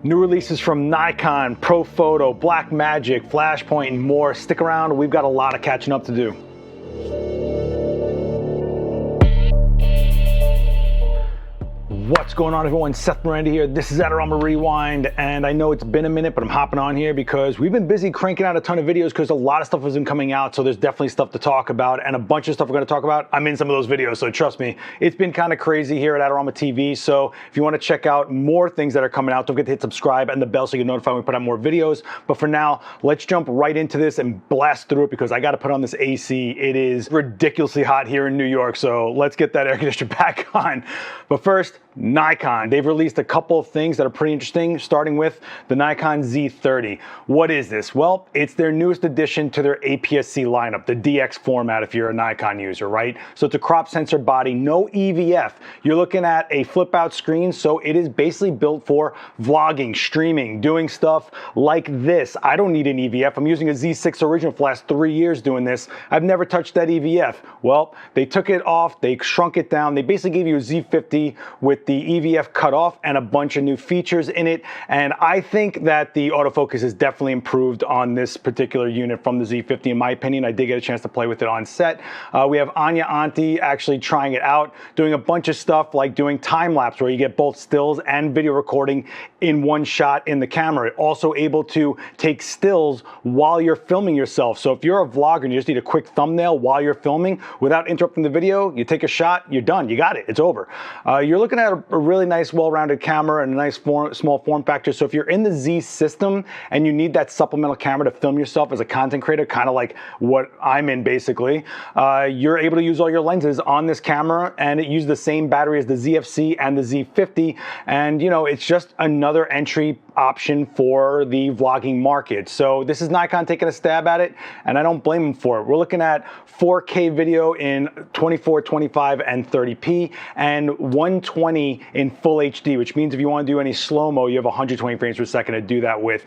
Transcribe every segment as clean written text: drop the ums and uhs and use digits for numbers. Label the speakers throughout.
Speaker 1: New releases from Nikon, Profoto, Blackmagic, Flashpoint, and more. Stick around, we've got a lot of catching up to do. What's going on, everyone? Seth Miranda here. This is Adorama Rewind, and I know it's been a minute, but I'm hopping on here because we've been busy cranking out a ton of videos because a lot of stuff has been coming out, so there's definitely stuff to talk about, and a bunch of stuff we're going to talk about. I'm in some of those videos, so trust me, it's been kind of crazy here at Adorama TV, so if you want to check out more things that are coming out, don't forget to hit subscribe and the bell so you get notified when we put out more videos. But for now, let's jump right into this and blast through it because I got to put on this AC. It is ridiculously hot here in New York, so let's get that air conditioner back on. But first, Nikon. They've released a couple of things that are pretty interesting, starting with the Nikon Z30. What is this? Well, it's their newest addition to their APS-C lineup, the DX format if you're a Nikon user, right? So it's a crop sensor body, no EVF. You're looking at a flip out screen, so it is basically built for vlogging, streaming, doing stuff like this. I don't need an EVF. I'm using a Z6 original for the last 3 years doing this. I've never touched that EVF. Well, they took it off, they shrunk it down. They basically gave you a Z50 with the EVF cut off and a bunch of new features in it, and I think that the autofocus is definitely improved on this particular unit from the Z50 in my opinion. I did get a chance to play with it on set. We have Anya Auntie actually trying it out, doing a bunch of stuff like doing time-lapse where you get both stills and video recording in one shot in the camera. Also able to take stills while you're filming yourself. So if you're a vlogger and you just need a quick thumbnail while you're filming without interrupting the video, you take a shot, you're done, you got it, it's over. You're looking at a really nice well-rounded camera and a nice small form factor. So if you're in the Z system and you need that supplemental camera to film yourself as a content creator, kind of like what I'm in basically, you're able to use all your lenses on this camera, and it uses the same battery as the ZFC and the Z50, and you know, it's just another entry option for the vlogging market. So this is Nikon taking a stab at it, and I don't blame them for it. We're looking at 4K video in 24, 25, and 30p, and 120 in full HD, which means if you want to do any slow-mo, you have 120 frames per second to do that with.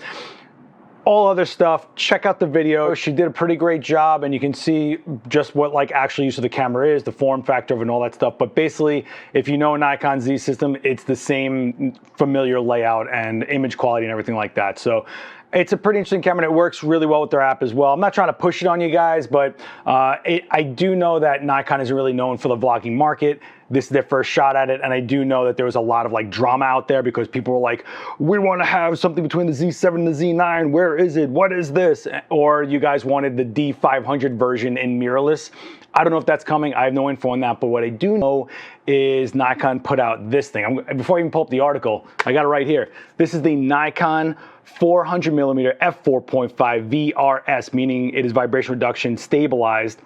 Speaker 1: All other stuff, check out the video. She did a pretty great job, and you can see just what like actual use of the camera is, the form factor of it and all that stuff. But basically, if you know a Nikon Z system, it's the same familiar layout and image quality and everything like that. So it's a pretty interesting camera, and it works really well with their app as well. I'm not trying to push it on you guys, but I do know that Nikon isn't really known for the vlogging market. This is their first shot at it, and I do know that there was a lot of like drama out there because people were like, we want to have something between the Z7 and the Z9. Where is it? What is this? Or you guys wanted the D500 version in mirrorless. I don't know if that's coming. I have no info on that, but what I do know is Nikon put out this thing. Before I even pull up the article, I got it right here. This is the Nikon 400mm F4.5 VRS, meaning it is vibration reduction stabilized,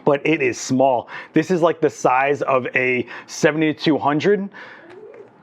Speaker 1: but it is small. This is like the size of a 70-200,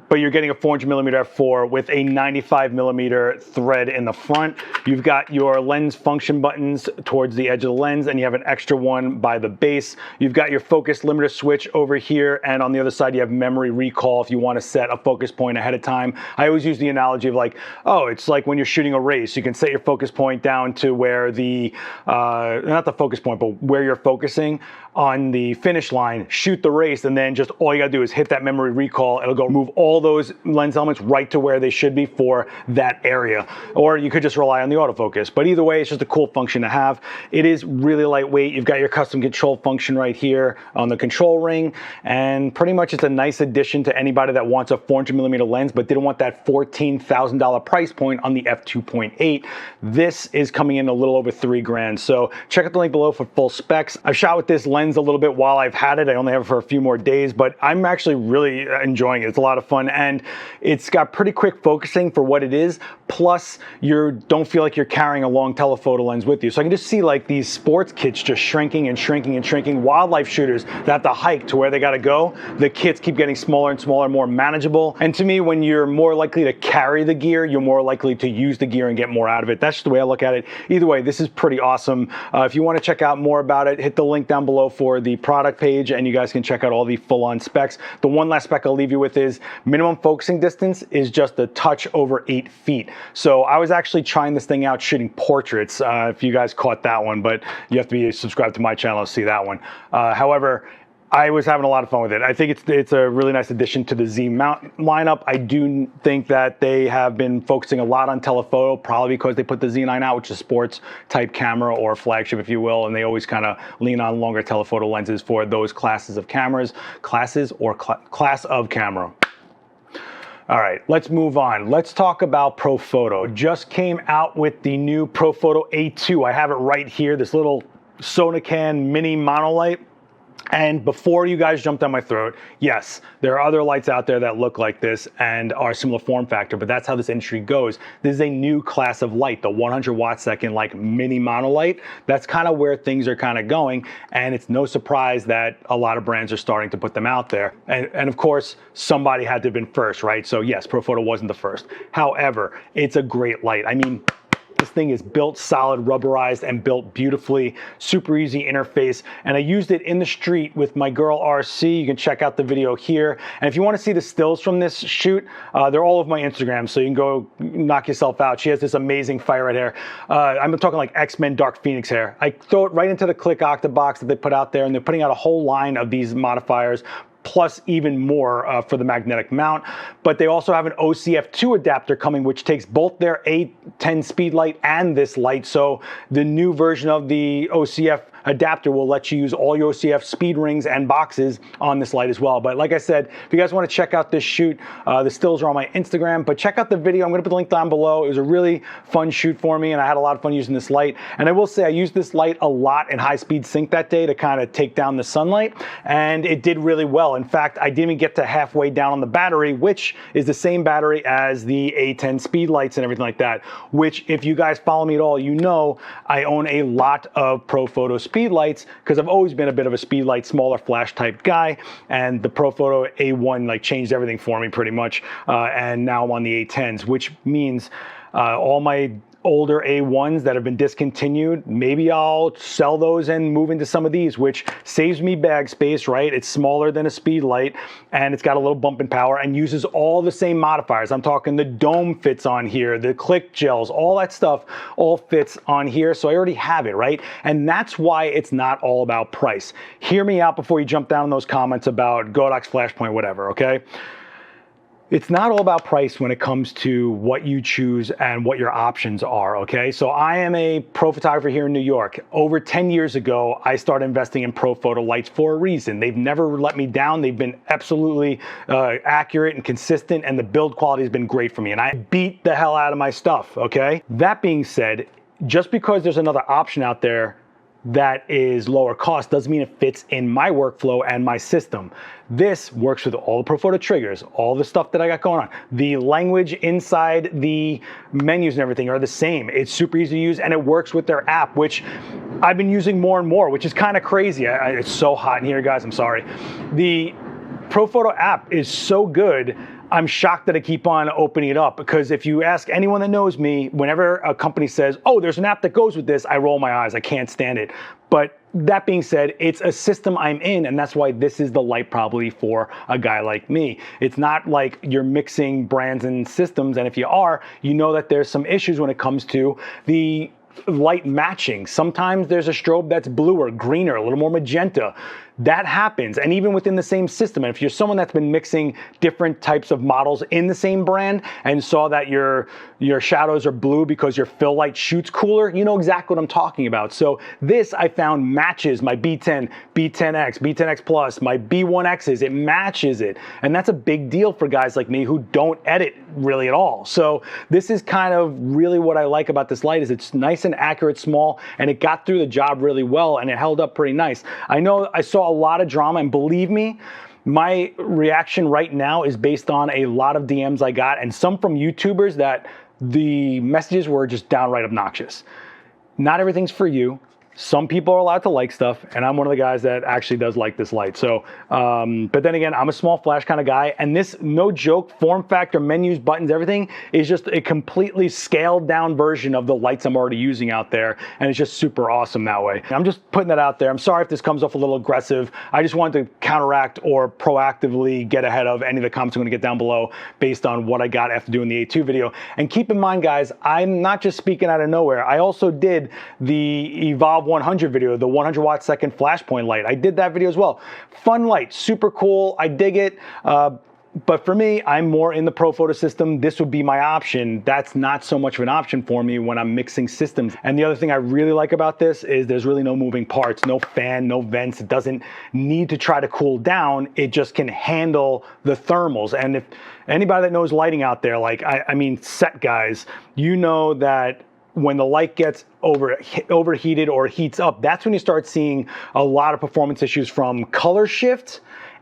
Speaker 1: but you're getting a 400mm f4 with a 95mm thread in the front. You've got your lens function buttons towards the edge of the lens, and you have an extra one by the base. You've got your focus limiter switch over here, and on the other side you have memory recall if you want to set a focus point ahead of time. I always use the analogy of like, oh, it's like when you're shooting a race. You can set your focus point down to where the, not the focus point, but where you're focusing on the finish line, shoot the race, and then just all you gotta do is hit that memory recall. It'll go move all those lens elements right to where they should be for that area. Or you could just rely on the autofocus. But either way, it's just a cool function to have. It is really lightweight. You've got your custom control function right here on the control ring, and pretty much it's a nice addition to anybody that wants a 400mm lens but didn't want that $14,000 price point on the f2.8. This is coming in a little over $3 grand. So check out the link below for full specs. I've shot with this lens a little bit while I've had it. I only have it for a few more days, but I'm actually really enjoying it. It's a lot of fun, and it's got pretty quick focusing for what it is. Plus, you don't feel like you're carrying a long telephoto lens with you. So I can just see like these sports kits just shrinking and shrinking and shrinking. Wildlife shooters that have to hike to where they got to go, the kits keep getting smaller and smaller, more manageable. And to me, when you're more likely to carry the gear, you're more likely to use the gear and get more out of it. That's just the way I look at it. Either way, this is pretty awesome. If you want to check out more about it, hit the link down below for the product page, and you guys can check out all the full-on specs. The one last spec I'll leave you with is minimum focusing distance is just a touch over 8 feet. So I was actually trying this thing out shooting portraits, if you guys caught that one, but you have to be subscribed to my channel to see that one. However, I was having a lot of fun with it. I think it's a really nice addition to the Z mount lineup. I do think that they have been focusing a lot on telephoto, probably because they put the Z9 out, which is a sports type camera or flagship, if you will, and they always kind of lean on longer telephoto lenses for those classes of cameras, class of camera. All right, let's move on. Let's talk about Profoto. Just came out with the new Profoto A2. I have it right here, this little soda can mini monolight. And before you guys jump down my throat, yes, there are other lights out there that look like this and are similar form factor, but that's how this industry goes. This is a new class of light, the 100 watt second like mini monolight. That's kind of where things are kind of going, and it's no surprise that a lot of brands are starting to put them out there. And of course, somebody had to have been first, right? So yes, Profoto wasn't the first. However, it's a great light. I mean, this thing is built solid, rubberized, and built beautifully. Super easy interface. And I used it in the street with my girl RC. You can check out the video here. And if you want to see the stills from this shoot, they're all over my Instagram, so you can go knock yourself out. She has this amazing fire red hair. I'm talking like X-Men Dark Phoenix hair. I throw it right into the Click Octa box that they put out there, and they're putting out a whole line of these modifiers, plus even more for the magnetic mount. But they also have an OCF2 adapter coming, which takes both their A10 speed light and this light. So the new version of the OCF adapter will let you use all your OCF speed rings and boxes on this light as well. But like I said, if you guys want to check out this shoot, the stills are on my Instagram, but check out the video. I'm going to put the link down below. It was a really fun shoot for me, and I had a lot of fun using this light. And I will say I used this light a lot in high speed sync that day to kind of take down the sunlight, and it did really well. In fact, I didn't even get to halfway down on the battery, which is the same battery as the A10 speed lights and everything like that, which if you guys follow me at all, you know I own a lot of Profoto speed lights because I've always been a bit of a speed light, smaller flash type guy, and the Profoto A1 like changed everything for me pretty much, and now I'm on the A10s, which means all my older A1s that have been discontinued, maybe I'll sell those and move into some of these, which saves me bag space, right? It's smaller than a speed light, and it's got a little bump in power and uses all the same modifiers. I'm talking the dome fits on here, the click gels, all that stuff all fits on here, so I already have it, right? And that's why it's not all about price. Hear me out before you jump down in those comments about Godox, Flashpoint, whatever, okay? It's not all about price when it comes to what you choose and what your options are, okay? So I am a pro photographer here in New York. Over 10 years ago, I started investing in Profoto lights for a reason. They've never let me down. They've been absolutely accurate and consistent, and the build quality has been great for me, and I beat the hell out of my stuff, okay? That being said, just because there's another option out there that is lower cost doesn't mean it fits in my workflow and my system. This works with all the Profoto triggers, all the stuff that I got going on. The language inside the menus and everything are the same. It's super easy to use, and it works with their app, which I've been using more and more, which is kind of crazy. It's so hot in here, guys, I'm sorry. The Profoto app is so good, I'm shocked that I keep on opening it up, because if you ask anyone that knows me, whenever a company says, oh, there's an app that goes with this, I roll my eyes. I can't stand it. But that being said, it's a system I'm in, and that's why this is the light probably for a guy like me. It's not like you're mixing brands and systems, and if you are, you know that there's some issues when it comes to the light matching. Sometimes there's a strobe that's bluer, greener, a little more magenta. That happens, and even within the same system. And if you're someone that's been mixing different types of models in the same brand and saw that your shadows are blue because your fill light shoots cooler, you know exactly what I'm talking about. So this, I found, matches my B10, B10X, B10X Plus, my B1Xs. It matches it, and that's a big deal for guys like me who don't edit really at all. So this is kind of really what I like about this light, is it's nice and accurate, small, and it got through the job really well, and it held up pretty nice. I know I saw a lot of drama, and believe me, my reaction right now is based on a lot of DMs I got, and some from YouTubers that the messages were just downright obnoxious. Not everything's for you. Some people are allowed to like stuff, and I'm one of the guys that actually does like this light. So, but then again, I'm a small flash kind of guy, and this, no joke, form factor, menus, buttons, everything is just a completely scaled down version of the lights I'm already using out there, and it's just super awesome that way. I'm just putting that out there. I'm sorry if this comes off a little aggressive. I just wanted to counteract or proactively get ahead of any of the comments I'm going to get down below based on what I got after doing the A2 video. And keep in mind, guys, I'm not just speaking out of nowhere. I also did the Evolve Evolve 100 video, the 100 watt second Flashpoint light. I did that video as well. Fun light, super cool. I dig it. But for me, I'm more in the Profoto system. This would be my option. That's not so much of an option for me when I'm mixing systems. And the other thing I really like about this is there's really no moving parts, no fan, no vents. It doesn't need to try to cool down. It just can handle the thermals. And if anybody that knows lighting out there, like, I mean, set guys, you know that when the light gets overheated or heats up, that's when you start seeing a lot of performance issues from color shift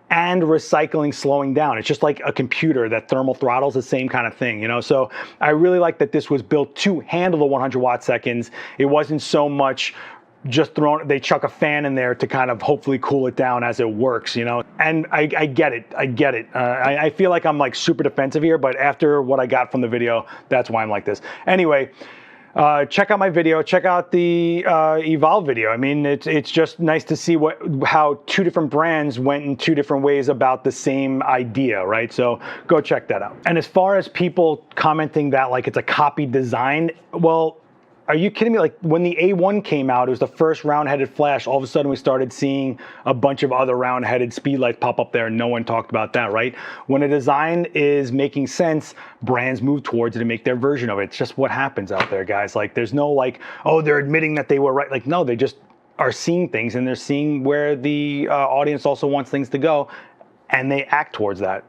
Speaker 1: and recycling slowing down. It's just like a computer that thermal throttles, the same kind of thing, you know? So I really like that this was built to handle the 100 watt seconds. It wasn't so much just they chuck a fan in there to kind of hopefully cool it down as it works, you know? And I get it, I feel like I'm like super defensive here, but after what I got from the video, that's why I'm like this. Anyway, check out my video, check out the Evolve video. I mean, it's just nice to see how two different brands went in two different ways about the same idea, right? So go check that out. And as far as people commenting that like it's a copied design, well, are you kidding me? Like when the A1 came out, it was the first round-headed flash. All of a sudden we started seeing a bunch of other round-headed speed lights pop up there and no one talked about that, right? When a design is making sense, brands move towards it and make their version of it. It's just what happens out there, guys. Like there's no like, oh, they're admitting that they were right. Like, no, they just are seeing things and they're seeing where the audience also wants things to go and they act towards that.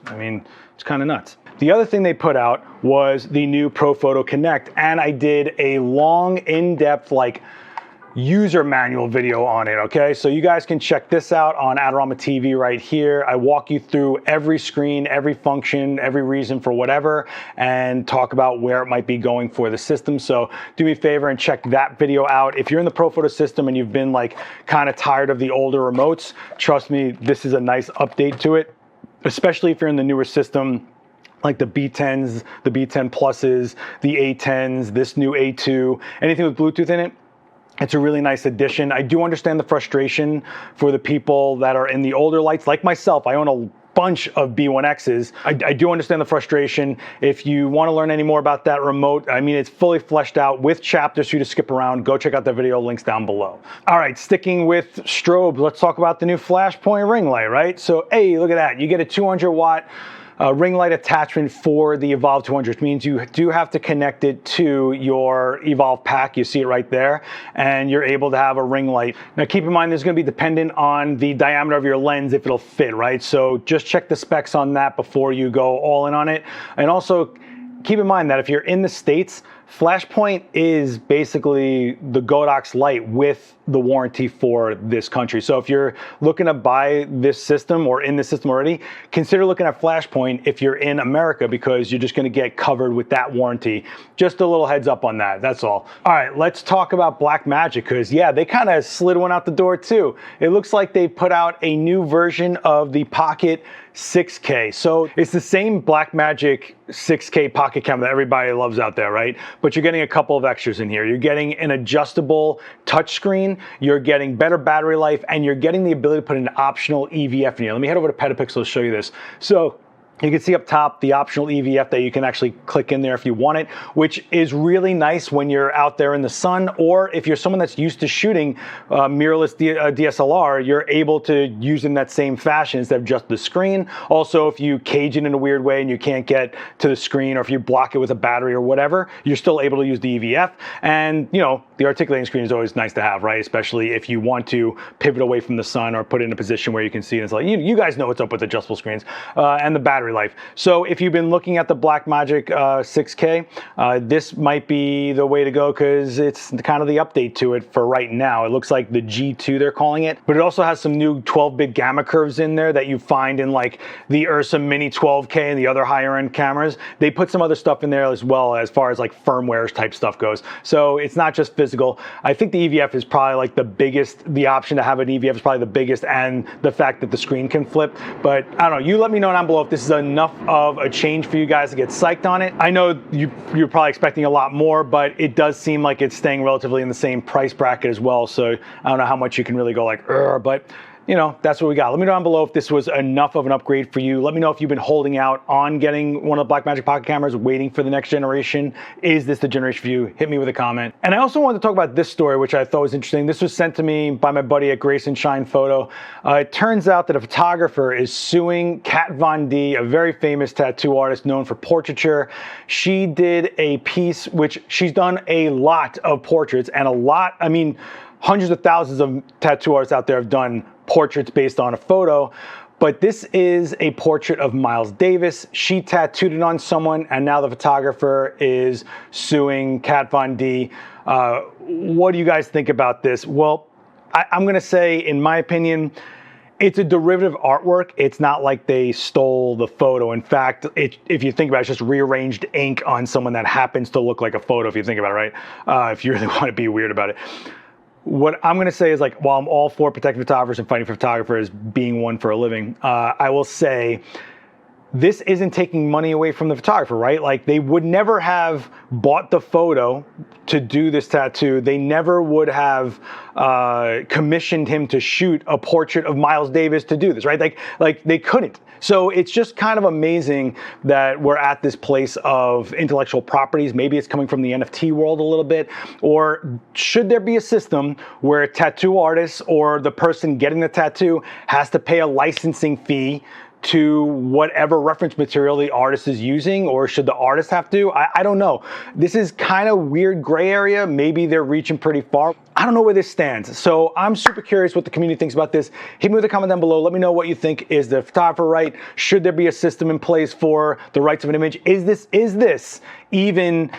Speaker 1: I mean, it's kind of nuts. The other thing they put out was the new Profoto Connect, and I did a long, in-depth, like, user manual video on it, okay? So you guys can check this out on Adorama TV right here. I walk you through every screen, every function, every reason for whatever, and talk about where it might be going for the system. So do me a favor and check that video out. If you're in the Profoto system and you've been like kind of tired of the older remotes, trust me, this is a nice update to it, especially if you're in the newer system, like the B10s, the B10 Pluses, the A10s, this new A2, anything with Bluetooth in it. It's a really nice addition. I do understand the frustration for the people that are in the older lights. Like myself, I own a bunch of B1Xs. I do understand the frustration. If you want to learn any more about that remote, I mean, it's fully fleshed out with chapters for you to skip around. Go check out the video, links down below. All right, sticking with strobe, let's talk about the new Flashpoint ring light, right? So, hey, look at that. You get a 200 watt ring light attachment for the Evolve 200, which means you do have to connect it to your Evolve pack. You see it right there, and you're able to have a ring light. Now keep in mind, this is going to be dependent on the diameter of your lens if it'll fit, right? So just check the specs on that before you go all in on it. And also keep in mind that if you're in the States, Flashpoint is basically the Godox light with the warranty for this country. So if you're looking to buy this system or in this system already, consider looking at Flashpoint if you're in America, because you're just going to get covered with that warranty. Just a little heads up on that, that's all. All right, let's talk about Blackmagic, because yeah, they kind of slid one out the door too. It looks like they put out a new version of the Pocket 6K. So it's the same Blackmagic 6K pocket camera that everybody loves out there, right? But you're getting a couple of extras in here. You're getting an adjustable touchscreen, you're getting better battery life, and you're getting the ability to put an optional EVF in here. Let me head over to Petapixel to show you this. So you can see up top the optional EVF that you can actually click in there if you want it, which is really nice when you're out there in the sun, or if you're someone that's used to shooting mirrorless DSLR, you're able to use in that same fashion instead of just the screen. Also, if you cage it in a weird way and you can't get to the screen, or if you block it with a battery or whatever, you're still able to use the EVF. And you know, the articulating screen is always nice to have, right? Especially if you want to pivot away from the sun or put it in a position where you can see it. It's like, you guys know what's up with adjustable screens, and the battery life. So if you've been looking at the Blackmagic 6K, this might be the way to go, because it's kind of the update to it for right now. It looks like the G2 they're calling it, but it also has some new 12-bit gamma curves in there that you find in like the Ursa Mini 12K and the other higher end cameras. They put some other stuff in there as well, as far as like firmware type stuff goes. So it's not just physical. I think the EVF is probably like the biggest, the option to have an EVF is probably the biggest, and the fact that the screen can flip. But I don't know, you let me know down below if this is enough of a change for you guys to get psyched on it. I know you're probably expecting a lot more, but it does seem like it's staying relatively in the same price bracket as well. So I don't know how much you can really go like, but you know, that's what we got. Let me know down below if this was enough of an upgrade for you. Let me know if you've been holding out on getting one of the Blackmagic pocket cameras, waiting for the next generation. Is this the generation for you? Hit me with a comment. And I also wanted to talk about this story, which I thought was interesting. This was sent to me by my buddy at Grace and Shine Photo. It turns out that a photographer is suing Kat Von D, a very famous tattoo artist known for portraiture. She did a piece, which she's done a lot of portraits, and a lot, I mean, hundreds of thousands of tattoo artists out there have done portraits based on a photo, but this is a portrait of Miles Davis. She tattooed it on someone, and now the photographer is suing Kat Von D. What do you guys think about this? Well, I'm gonna say, in my opinion, it's a derivative artwork. It's not like they stole the photo. In fact, if you think about it, it's just rearranged ink on someone that happens to look like a photo, if you think about it, right? If you really want to be weird about it. What I'm going to say is, like, while I'm all for protecting photographers and fighting for photographers, being one for a living, I will say this isn't taking money away from the photographer, right? Like, they would never have bought the photo to do this tattoo. They never would have commissioned him to shoot a portrait of Miles Davis to do this, right? Like they couldn't. So it's just kind of amazing that we're at this place of intellectual properties. Maybe it's coming from the NFT world a little bit. Or should there be a system where tattoo artists or the person getting the tattoo has to pay a licensing fee to whatever reference material the artist is using, or should the artist have to? I don't know. This is kind of weird gray area. Maybe they're reaching pretty far. I don't know where this stands. So I'm super curious what the community thinks about this. Hit me with a comment down below. Let me know what you think. Is the photographer right? Should there be a system in place for the rights of an image? Is this even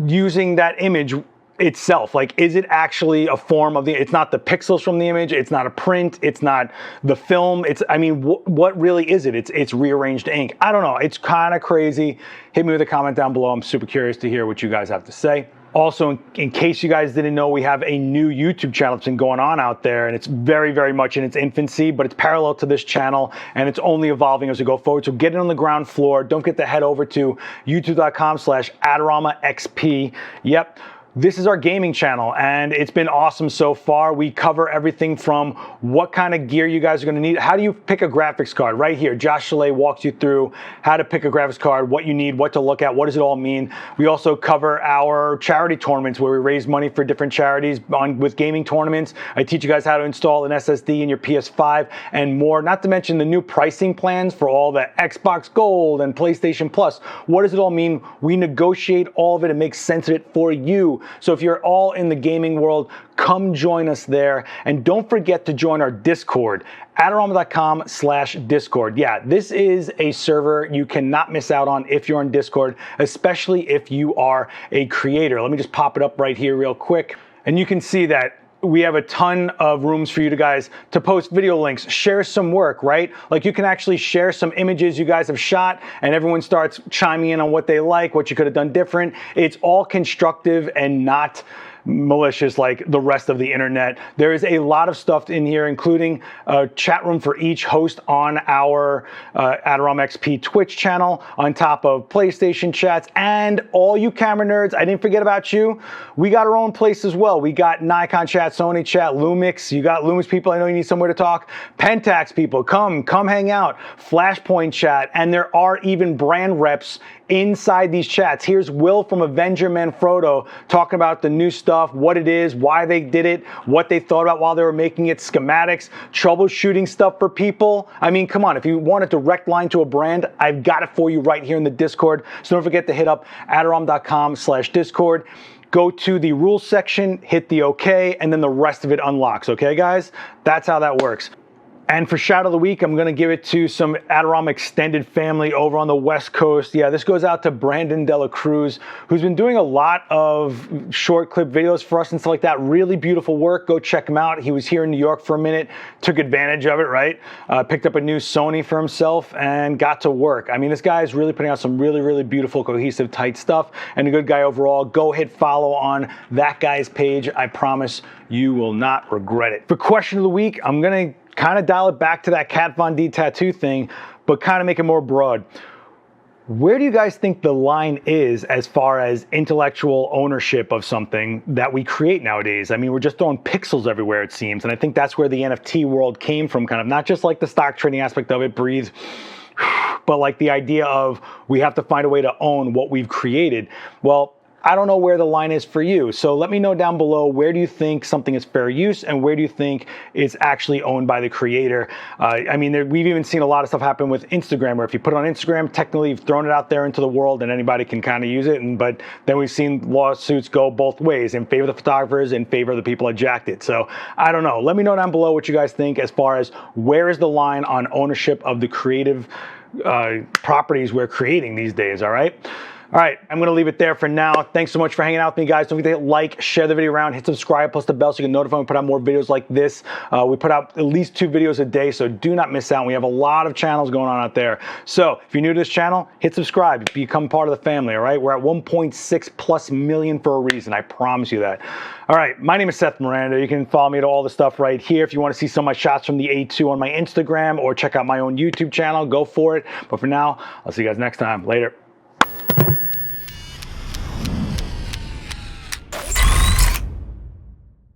Speaker 1: using that image itself? Like, is it actually a form of it's not the pixels from the image, it's not a print, it's not the film, I mean, what really is it? It's rearranged ink. I don't know, it's kind of crazy. Hit me with a comment down below. I'm super curious to hear what you guys have to say. Also, in case you guys didn't know, we have a new YouTube channel that's been going on out there, and it's very, very much in its infancy, but it's parallel to this channel, and it's only evolving as we go forward. So get it on the ground floor. Don't forget to head over to youtube.com/AdoramaXP. Yep. This is our gaming channel, and it's been awesome so far. We cover everything from what kind of gear you guys are gonna need. How do you pick a graphics card? Right here, Josh Chalet walks you through how to pick a graphics card, what you need, what to look at, what does it all mean. We also cover our charity tournaments where we raise money for different charities with gaming tournaments. I teach you guys how to install an SSD in your PS5 and more, not to mention the new pricing plans for all the Xbox Gold and PlayStation Plus. What does it all mean? We negotiate all of it and make sense of it for you. So if you're all in the gaming world, come join us there. And don't forget to join our Discord, adorama.com/Discord. Yeah, this is a server you cannot miss out on if you're on Discord, especially if you are a creator. Let me just pop it up right here real quick. And you can see that we have a ton of rooms for you guys to post video links, share some work, right? Like, you can actually share some images you guys have shot, and everyone starts chiming in on what they like, what you could have done different. It's all constructive and not malicious like the rest of the internet. There is a lot of stuff in here, including a chat room for each host on our AdoramaXP Twitch channel, on top of PlayStation chats, and all you camera nerds, I didn't forget about you. We got our own place as well. We got Nikon chat, Sony chat, Lumix. You got Lumix people, I know you need somewhere to talk. Pentax people, come hang out. Flashpoint chat, and there are even brand reps inside these chats. Here's Will from Avenger Manfrotto talking about the new stuff, what it is, why they did it, what they thought about while they were making it, schematics, troubleshooting stuff for people. I mean, come on, if you want a direct line to a brand, I've got it for you right here in the Discord. So don't forget to hit up adorama.com/Discord. Go to the rules section, hit the OK, and then the rest of it unlocks, okay, guys? That's how that works. And for shout of the week, I'm gonna give it to some Adorama extended family over on the West Coast. Yeah, this goes out to Brandon Dela Cruz, who's been doing a lot of short clip videos for us and stuff like that. Really beautiful work. Go check him out. He was here in New York for a minute, took advantage of it, right? Picked up a new Sony for himself and got to work. I mean, this guy is really putting out some really, really beautiful, cohesive, tight stuff, and a good guy overall. Go hit follow on that guy's page. I promise you will not regret it. For question of the week, I'm gonna kind of dial it back to that Kat Von D tattoo thing, but kind of make it more broad. Where do you guys think the line is as far as intellectual ownership of something that we create nowadays? I mean, we're just throwing pixels everywhere, it seems. And I think that's where the NFT world came from, kind of not just like the stock trading aspect of it, breathe, but like the idea of we have to find a way to own what we've created. Well, I don't know where the line is for you. So let me know down below, where do you think something is fair use and where do you think it's actually owned by the creator? I mean, we've even seen a lot of stuff happen with Instagram, where if you put it on Instagram, technically you've thrown it out there into the world and anybody can kind of use it. But then we've seen lawsuits go both ways, in favor of the photographers, in favor of the people that jacked it. So I don't know. Let me know down below what you guys think as far as where is the line on ownership of the creative properties we're creating these days, all right? All right, I'm gonna leave it there for now. Thanks so much for hanging out with me, guys. Don't forget to hit like, share the video around, hit subscribe, plus the bell so you can notify when we put out more videos like this. We put out at least 2 videos a day, so do not miss out. We have a lot of channels going on out there. So if you're new to this channel, hit subscribe, become part of the family, all right? We're at 1.6+ million for a reason, I promise you that. All right, my name is Seth Miranda. You can follow me to all the stuff right here. If you want to see some of my shots from the A2 on my Instagram or check out my own YouTube channel, go for it. But for now, I'll see you guys next time. Later.